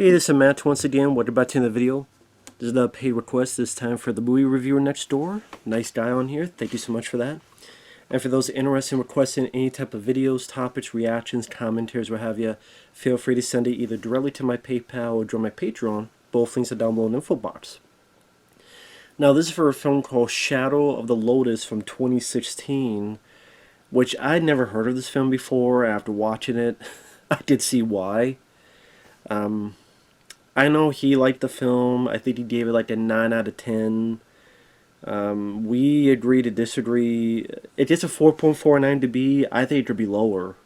Hey, this is Matt once again. Welcome back to the video. This is the paid request this time for the movie reviewer next door. Nice guy on here. Thank you so much for that. And for those interested in requesting any type of videos, topics, reactions, commentaries, what have you, feel free to send it either directly to my PayPal or join my Patreon. Both links are down below in the info box. Now, this is for a film called Shadow of the Lotus from 2016, which I'd never heard of this film before. After watching it, I did see why. I know he liked the film. I think he gave it like a 9 out of 10. We agree to disagree. It gets a 4.49 to be. I think it could be lower.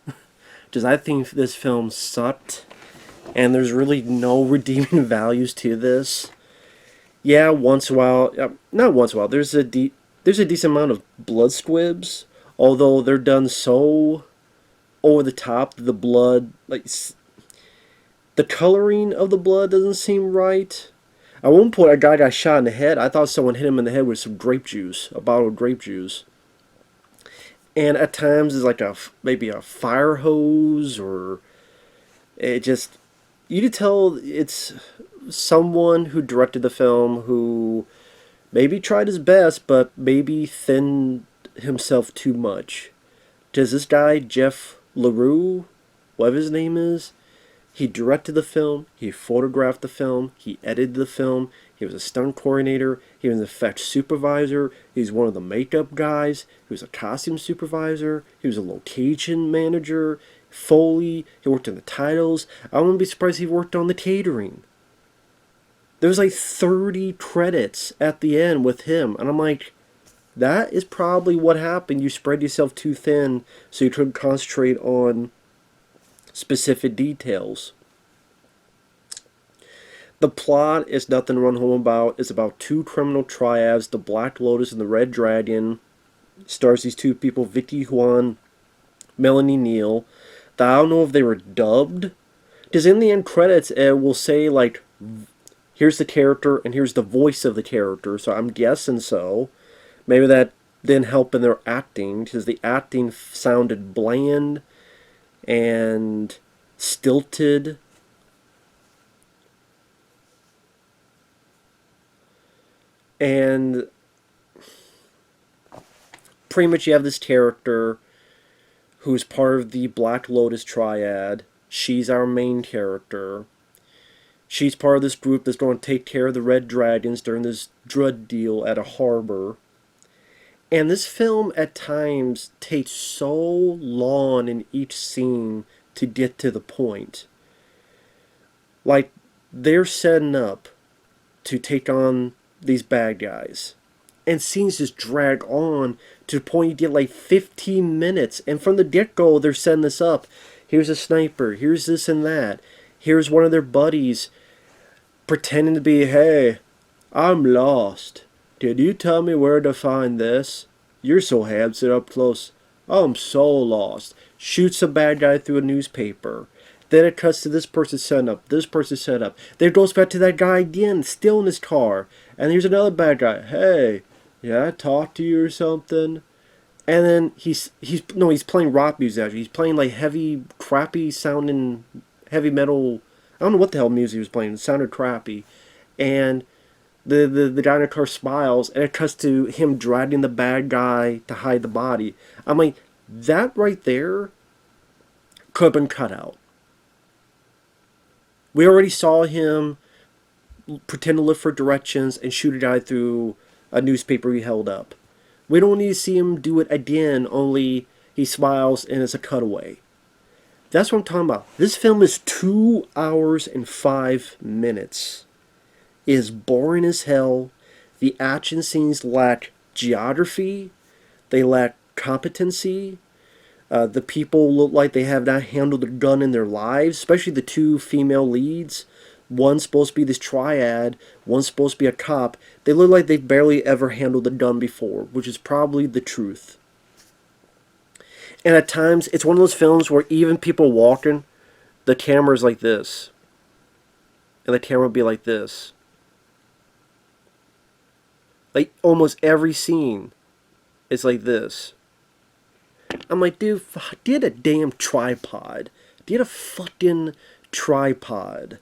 Just I think this film sucked. And there's really no redeeming values to this. Yeah, once in a while. Not once in a while. There's a decent amount of blood squibs. Although they're done so over the top. The blood, like, the coloring of the blood doesn't seem right. At one point, a guy got shot in the head. I thought someone hit him in the head with some grape juice, a bottle of grape juice. And at times, it's like maybe a fire hose, or it just, you could tell it's someone who directed the film who maybe tried his best, but maybe thinned himself too much. Does this guy, Jeff LaRue, whatever his name is, he directed the film, he photographed the film, he edited the film, he was a stunt coordinator, he was an effects supervisor, he was one of the makeup guys, he was a costume supervisor, he was a location manager, Foley, he worked on the titles. I wouldn't be surprised if he worked on the catering. There was like 30 credits at the end with him, and I'm like, that is probably what happened. You spread yourself too thin so you couldn't concentrate on specific details. The plot is nothing to run home about. It's about two criminal triads, the Black Lotus and the Red Dragon. Stars these two people, Vicky Huan, Melanie Neal. I don't know if they were dubbed, because in the end credits it will say like, here's the character and here's the voice of the character, so I'm guessing so. Maybe that didn't help in their acting, because the acting sounded bland and stilted. And pretty much you have this character who's part of the Black Lotus triad. She's our main character. She's part of this group that's going to take care of the Red Dragons during this drug deal at a harbor. And this film at times takes so long in each scene to get to the point. Like, they're setting up to take on these bad guys. And scenes just drag on to the point you get like 15 minutes. And from the get-go, they're setting this up. Here's a sniper. Here's this and that. Here's one of their buddies pretending to be, hey, I'm lost. Did you tell me where to find this? You're so handsome up close. I'm so lost. Shoots a bad guy through a newspaper. Then it cuts to this person setting up. This person set up. Then it goes back to that guy again, still in his car. And here's another bad guy. Hey, yeah, I talked to you or something. And then he's playing rock music actually. He's playing like heavy, crappy sounding heavy metal. I don't know what the hell music he was playing. It sounded crappy. And the guy in the car smiles, and it cuts to him dragging the bad guy to hide the body. I'm like, that right there could have been cut out. We already saw him pretend to look for directions and shoot a guy through a newspaper he held up. We don't need to see him do it again, only he smiles and it's a cutaway. That's what I'm talking about. This film is 2 hours and 5 minutes. It is boring as hell. The action scenes lack geography. They lack competency. The people look like they have not handled a gun in their lives, especially the two female leads. One's supposed to be this triad, one's supposed to be a cop. They look like they've barely ever handled a gun before, which is probably the truth. And at times, it's one of those films where even people walking, the camera's like this. And the camera will be like this. Like, almost every scene is like this. I'm like, dude, get a damn tripod. Get a fucking tripod.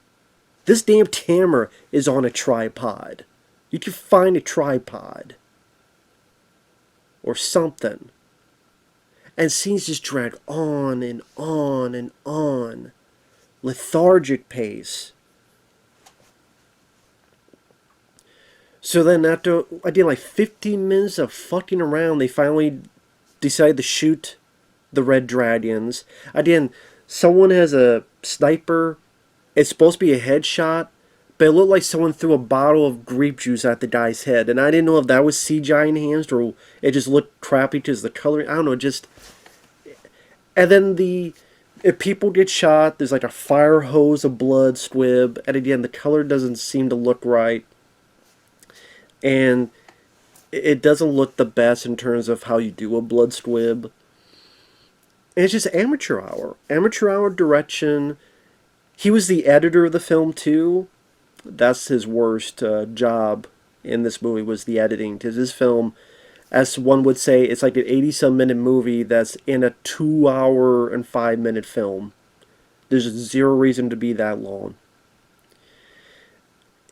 This damn camera is on a tripod. You can find a tripod. Or something. And scenes just drag on and on and on. Lethargic pace. So then after I did like 15 minutes of fucking around, they finally decided to shoot the red dragons. Again, someone has a sniper. It's supposed to be a headshot, but it looked like someone threw a bottle of grape juice at the guy's head. And I didn't know if that was CGI enhanced or it just looked crappy because the color. I don't know, just. And then if people get shot, there's like a fire hose of blood squib. And again, the color doesn't seem to look right. And it doesn't look the best in terms of how you do a blood squib. And it's just amateur hour. Amateur hour direction. He was the editor of the film too. That's his worst job in this movie, was the editing. Because this film, as one would say, it's like an 80-some minute movie that's in a 2-hour and 5-minute film. There's zero reason to be that long.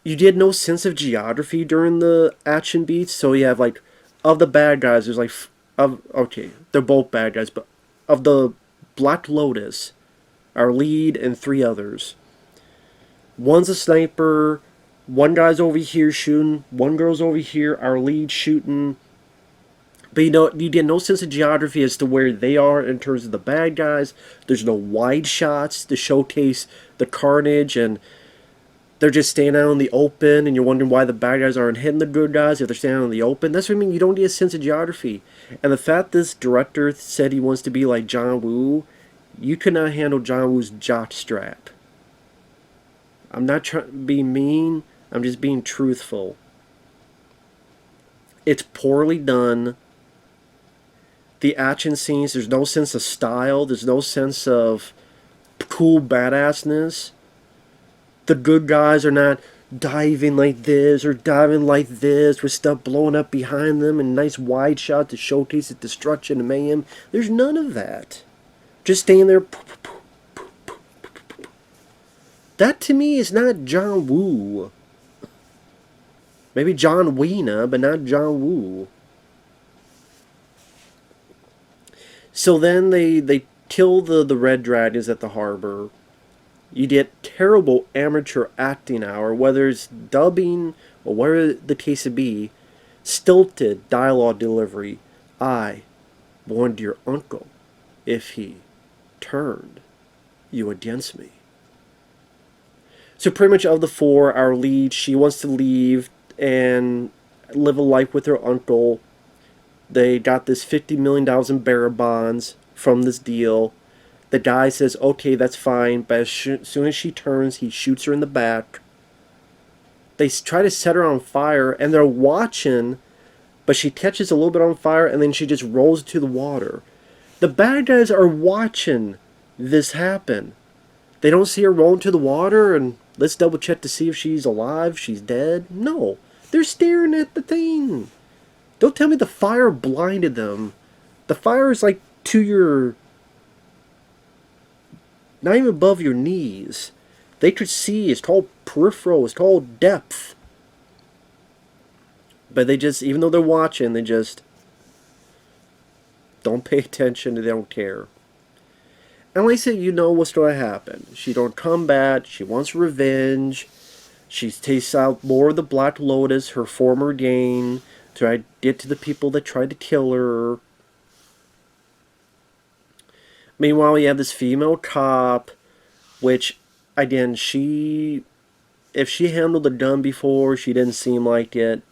You get no sense of geography during the action beats. So you have like, of the bad guys, there's like, okay, they're both bad guys, but of the Black Lotus, our lead and 3 others. One's a sniper, one guy's over here shooting, one girl's over here, our lead shooting. But you get no sense of geography as to where they are in terms of the bad guys. There's no wide shots to showcase the carnage, and they're just standing out in the open, and you're wondering why the bad guys aren't hitting the good guys if they're standing out in the open. That's what I mean. You don't get a sense of geography. And the fact this director said he wants to be like John Woo, you could not handle John Woo's jockstrap. I'm not trying to be mean. I'm just being truthful. It's poorly done. The action scenes, there's no sense of style. There's no sense of cool badassness. The good guys are not diving like this or diving like this with stuff blowing up behind them and nice wide shot to showcase the destruction and mayhem. There's none of that. Just standing there. That to me is not John Woo. Maybe John Weena, but not John Woo. So then they kill the red dragons at the harbor. You get terrible amateur acting hour, whether it's dubbing or whatever the case may be. Stilted dialogue delivery. I warned your uncle if he turned you against me. So pretty much of the 4, our lead, she wants to leave and live a life with her uncle. They got this $50 million in bearer bonds from this deal. The guy says, okay, that's fine, but as soon as she turns, he shoots her in the back. They try to set her on fire, and they're watching, but she catches a little bit on fire, and then she just rolls into the water. The bad guys are watching this happen. They don't see her roll into the water, and let's double check to see if she's alive, she's dead. No, they're staring at the thing. Don't tell me the fire blinded them. The fire is like to your... not even above your knees. They could see. It's called peripheral. It's called depth. But they just, even though they're watching, they just don't pay attention. They don't care. And like I said, you know what's going to happen. She don't come back. She wants revenge. She takes out more of the Black Lotus, her former gang, to get to the people that tried to kill her. Meanwhile, you have this female cop, which, again, if she handled a gun before, she didn't seem like it.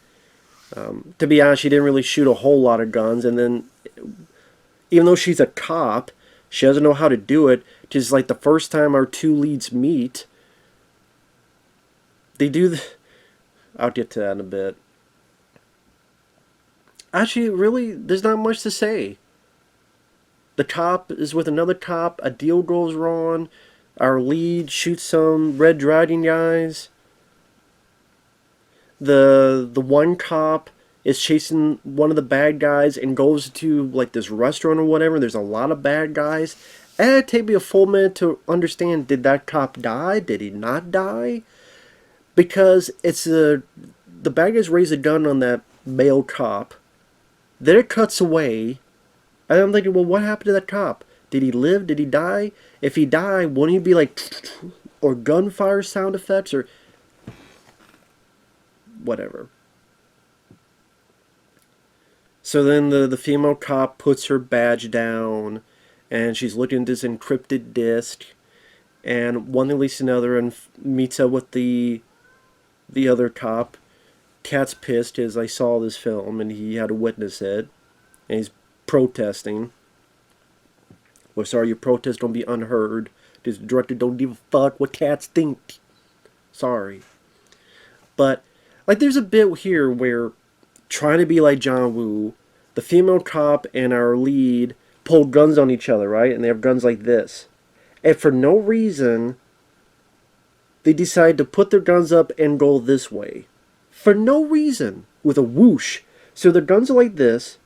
To be honest, she didn't really shoot a whole lot of guns, and then, even though she's a cop, she doesn't know how to do it. Just like the first time our 2 leads meet, they do I'll get to that in a bit. Actually, really, there's not much to say. The cop is with another cop, a deal goes wrong, our lead shoots some red dragon guys. The one cop is chasing one of the bad guys and goes to like this restaurant or whatever. There's a lot of bad guys. And it'd take me a full minute to understand, did that cop die? Did he not die? because the bad guys raise a gun on that male cop. Then it cuts away, and I'm thinking, well, what happened to that cop? Did he live? Did he die? If he died, wouldn't he be like, or gunfire sound effects, or whatever? So then the female cop puts her badge down, and she's looking at this encrypted disc, and one thing leads to another, and meets up with the other cop. Cat's pissed because I saw this film and he had to witness it, and he's protesting. Well, sorry, your protest don't be unheard. This director don't give a fuck what cats think. Sorry. But, like, there's a bit here where, trying to be like John Woo, the female cop and our lead pull guns on each other, right? And they have guns like this. And for no reason, they decide to put their guns up and go this way. For no reason. With a whoosh. So their guns are like this.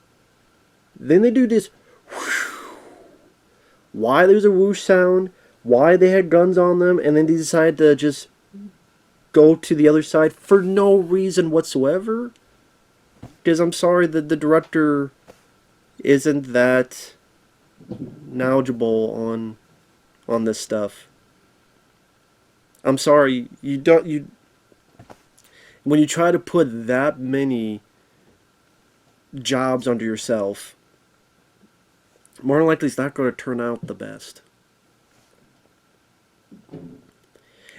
Then they do this whoosh. Why there's a whoosh sound, why they had guns on them, and then they decide to just go to the other side for no reason whatsoever. Because I'm sorry that the director isn't that knowledgeable on this stuff. I'm sorry, when you try to put that many jobs onto yourself, more than likely it's not going to turn out the best.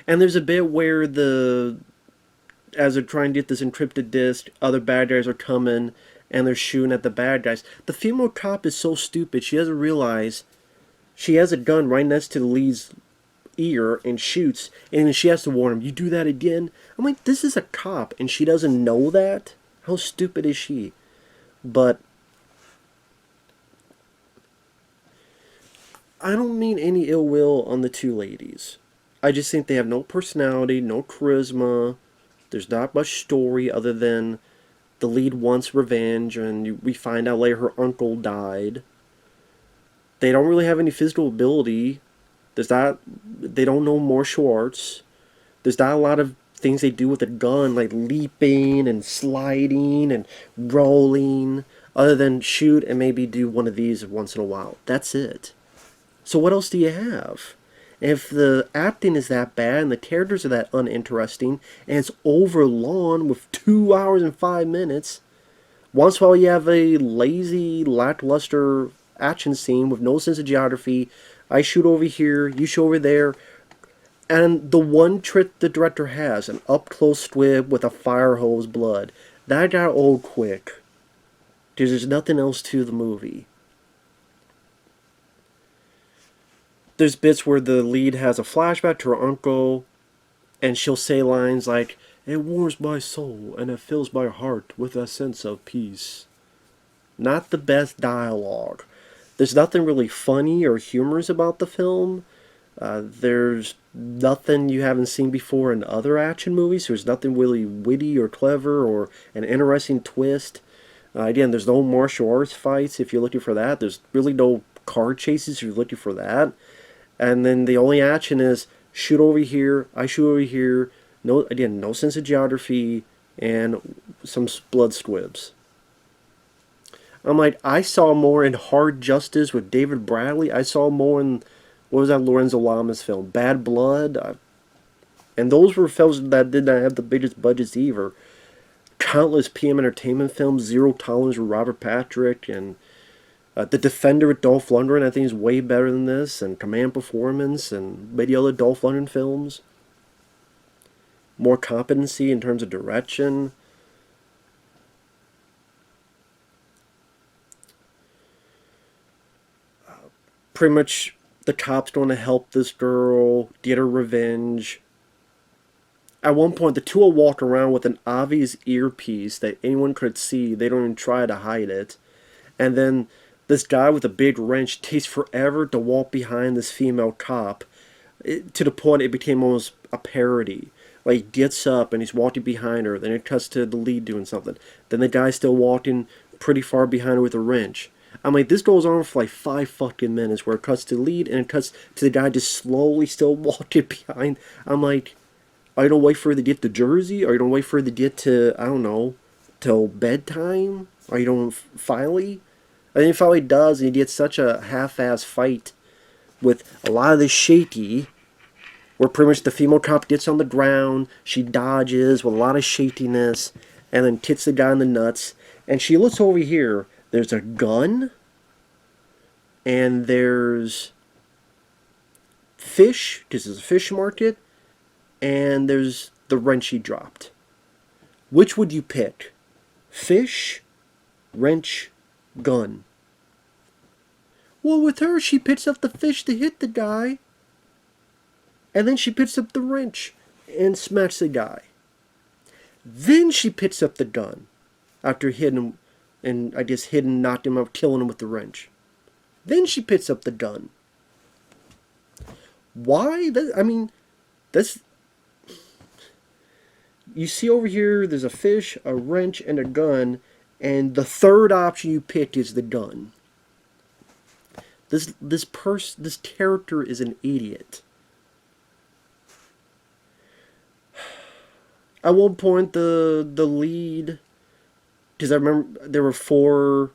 And there's a bit where as they're trying to get this encrypted disc, other bad guys are coming and they're shooting at the bad guys. The female cop is so stupid, she doesn't realize she has a gun right next to the lead's ear and shoots, and then she has to warn him, you do that again? I'm like, this is a cop and she doesn't know that? How stupid is she? But I don't mean any ill will on the two ladies. I just think they have no personality, no charisma. There's not much story other than the lead wants revenge, and we find out later her uncle died. They don't really have any physical ability. They don't know martial arts. There's not a lot of things they do with a gun, like leaping and sliding and rolling, other than shoot and maybe do one of these once in a while. That's it. So what else do you have? If the acting is that bad and the characters are that uninteresting and it's overlong with 2 hours and 5 minutes, once in a while you have a lazy, lackluster action scene with no sense of geography. I shoot over here, you shoot over there. And the one trick the director has, an up-close squib with a fire hose blood, that got old quick. Because there's nothing else to the movie. There's bits where the lead has a flashback to her uncle, and she'll say lines like, it warms my soul and it fills my heart with a sense of peace. Not the best dialogue. There's nothing really funny or humorous about the film. There's nothing you haven't seen before in other action movies. There's nothing really witty or clever or an interesting twist. Again, there's no martial arts fights if you're looking for that. There's really no car chases if you're looking for that. And then the only action is shoot over here, I shoot over here. No sense of geography and some blood squibs. I'm like, I saw more in Hard Justice with David Bradley. I saw more in, what was that Lorenzo Lamas film? Bad Blood. And those were films that did not have the biggest budgets either. Countless PM Entertainment films, Zero Tolerance with Robert Patrick, and The Defender with Dolph Lundgren, I think, is way better than this, and Command Performance, and many other Dolph Lundgren films. More competency in terms of direction. Pretty much, the cops going to help this girl get her revenge. At one point, the two will walk around with an obvious earpiece that anyone could see. They don't even try to hide it. And then this guy with a big wrench takes forever to walk behind this female cop, to the point it became almost a parody. Like, he gets up and he's walking behind her, then it cuts to the lead doing something. Then the guy's still walking pretty far behind her with a wrench. I'm like, this goes on for like 5 fucking minutes, where it cuts to the lead and it cuts to the guy just slowly still walking behind. I'm like, Or you don't wait for her to get to Jersey, or you don't wait for her to get to, I don't know, till bedtime, or you don't finally. And then he finally does, and he gets such a half-ass fight with a lot of this shaky, where pretty much the female cop gets on the ground, she dodges with a lot of shakiness, and then hits the guy in the nuts. And she looks over here. There's a gun, and there's fish, because it's a fish market, and there's the wrench he dropped. Which would you pick? Fish, wrench, gun. Well, with her, she picks up the fish to hit the guy, and then she picks up the wrench and smacks the guy. Then she picks up the gun after hitting him, and I guess hitting, knocked him out, killing him with the wrench. Then she picks up the gun. Why? That's... You see over here, there's a fish, a wrench, and a gun, and the third option you pick is the gun. This character is an idiot. At one point, the lead, because I remember there were 4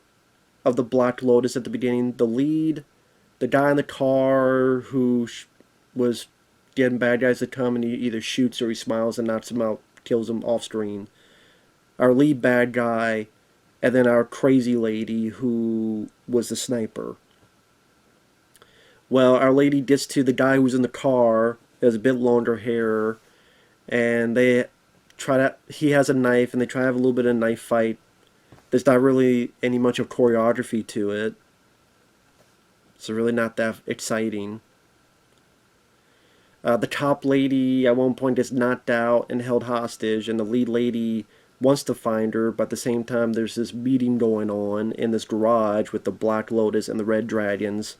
of the Black Lotus at the beginning. The lead, the guy in the car who was getting bad guys to come, and he either shoots or he smiles and knocks him out, kills him off screen. Our lead bad guy, and then our crazy lady who was the sniper. Well, our lady gets to the guy who's in the car, has a bit longer hair, and he has a knife, and they try to have a little bit of a knife fight. There's not really any much of choreography to it. It's really not that exciting. The top lady at one point gets knocked out and held hostage, and the lead lady wants to find her, but at the same time there's this meeting going on in this garage with the Black Lotus and the Red Dragons.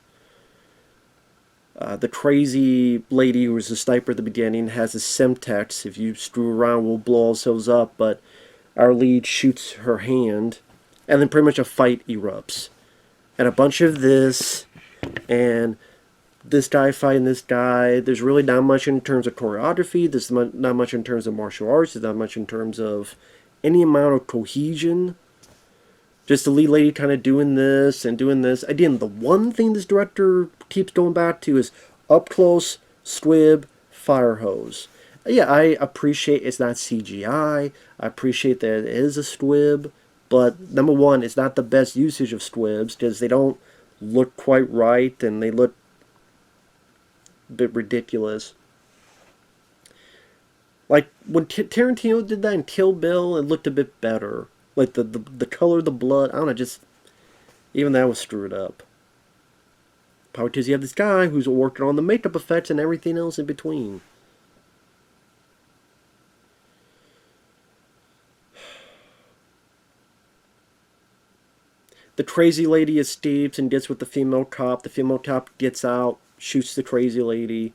The crazy lady who was the sniper at the beginning has a Semtex. If you screw around, we'll blow ourselves up, but our lead shoots her hand, and then pretty much a fight erupts. And a bunch of this, and this guy fighting this guy. There's really not much in terms of choreography. There's not much in terms of martial arts. There's not much in terms of any amount of cohesion. Just the lead lady kind of doing this and doing this. Again, the one thing this director keeps going back to is up close, squib, fire hose. Yeah, I appreciate it's not CGI. I appreciate that it is a squib. But number one, it's not the best usage of squibs because they don't look quite right and they look a bit ridiculous. Like when Tarantino did that in Kill Bill, it looked a bit better. Like the color of the blood, I don't know, just even that was screwed up. Probably because you have this guy who's working on the makeup effects and everything else in between. The crazy lady escapes and gets with the female cop. The female cop gets out, shoots the crazy lady.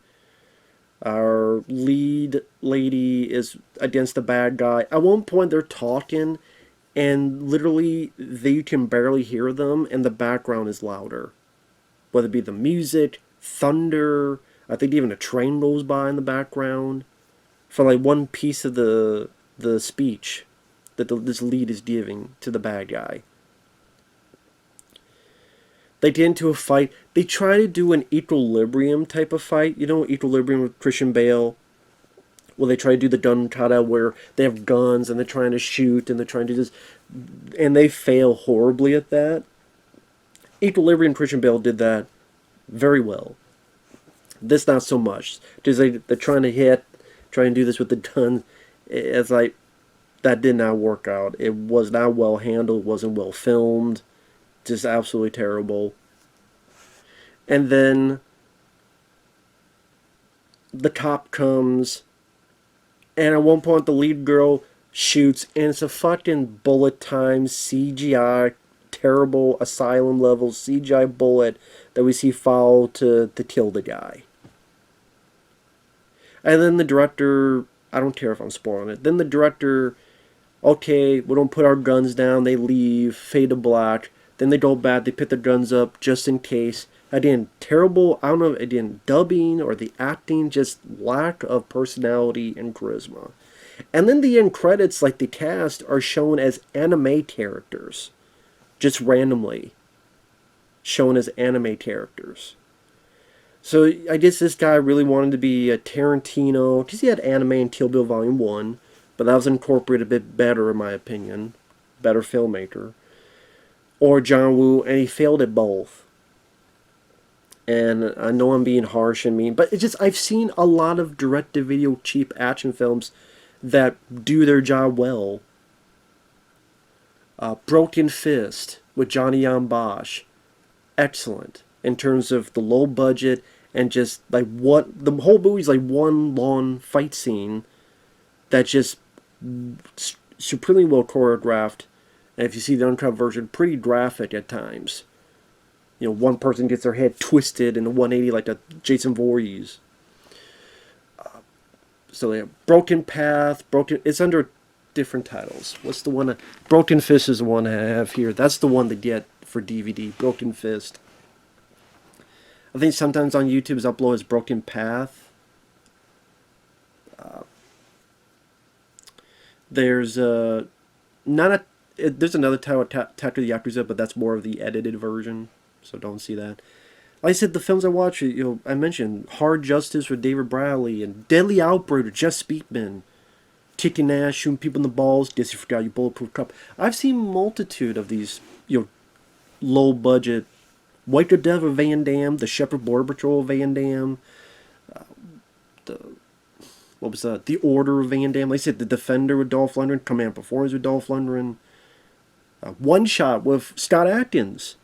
Our lead lady is against the bad guy. At one point they're talking, and literally you can barely hear them, and the background is louder. Whether it be the music, thunder, I think even a train rolls by in the background. For like one piece of the speech that this lead is giving to the bad guy. They get into a fight. They try to do an Equilibrium type of fight. You know, Equilibrium with Christian Bale. Well, they try to do the gun kata where they have guns and they're trying to shoot and they're trying to just... And they fail horribly at that. Equilibrium Christian Bale did that very well. This not so much. Because they're trying to trying to do this with the gun. It's like, that did not work out. It was not well handled. It wasn't well filmed. Just absolutely terrible. And then the cop comes, and at one point the lead girl shoots, and it's a fucking bullet time CGI, terrible asylum level CGI bullet that we see fall to kill the guy. And then the director, I don't care if I'm spoiling it, then the director, okay, we don't put our guns down, they leave, fade to black. Then they go back, they pick their guns up just in case. Again, terrible, I don't know, again, dubbing or the acting, just lack of personality and charisma. And then the end credits, like the cast, are shown as anime characters. Just randomly shown as anime characters. So I guess this guy really wanted to be a Tarantino, because he had anime in Kill Bill Volume 1, but that was incorporated a bit better in my opinion. Better filmmaker. Or John Woo, and he failed at both. And I know I'm being harsh and mean, but it's just, I've seen a lot of direct-to-video cheap action films that do their job well. Broken Fist with Johnny Yong Bosch. Excellent. In terms of the low budget and just like what the whole movie's like one long fight scene that's just supremely well choreographed, and if you see the uncut version, pretty graphic at times. You know, one person gets their head twisted in a 180 like a Jason Voorhees. So yeah, Broken Path, it's under different titles. What's the one? Broken Fist is the one I have here. That's the one to get for DVD. Broken Fist. I think sometimes on YouTube's upload is Broken Path. There's there's another title, Attack of the Yakuza, but that's more of the edited version, so don't see that. Like I said, the films I watch, I mentioned Hard Justice with David Bradley and Deadly Outbreak with Jess Speakman, kicking ass, shooting people in the balls, disregard your bulletproof cup. I've seen multitude of these, low budget. White the Devil Van Damme, The Shepherd Border Patrol Van Damme, The Order of Van Damme. Like I said, The Defender with Dolph Lundgren, Command Performance with Dolph Lundgren, One Shot with Scott Adkins.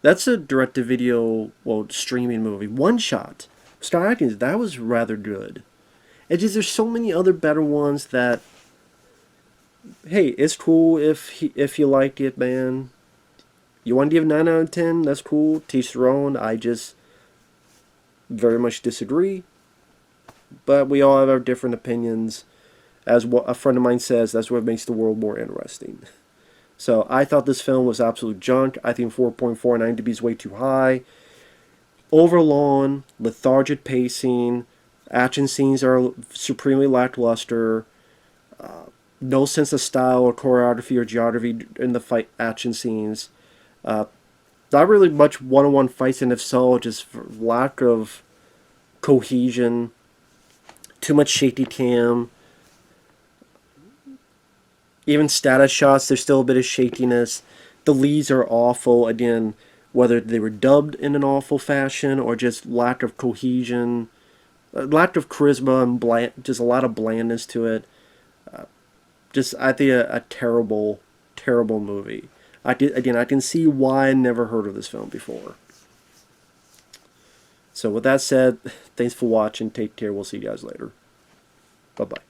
That's a direct-to-video, streaming movie. One Shot. Scott Adkins, that was rather good. It's just, there's so many other better ones that, hey, it's cool if you like it, man. You want to give 9 out of 10? That's cool. Teach their own. I just very much disagree. But we all have our different opinions. As what a friend of mine says, that's what makes the world more interesting. So I thought this film was absolute junk. I think 4.49 to be is way too high. Overlong, lethargic pacing. Action scenes are supremely lackluster. No sense of style or choreography or geography in the fight action scenes. Not really much one-on-one fights, and if so, just lack of cohesion, too much shaky cam. Even status shots, there's still a bit of shakiness. The leads are awful, again, whether they were dubbed in an awful fashion or just lack of cohesion, lack of charisma, and just a lot of blandness to it. Just, I think, a terrible, terrible movie. I can see why I never heard of this film before. So with that said, thanks for watching. Take care. We'll see you guys later. Bye-bye.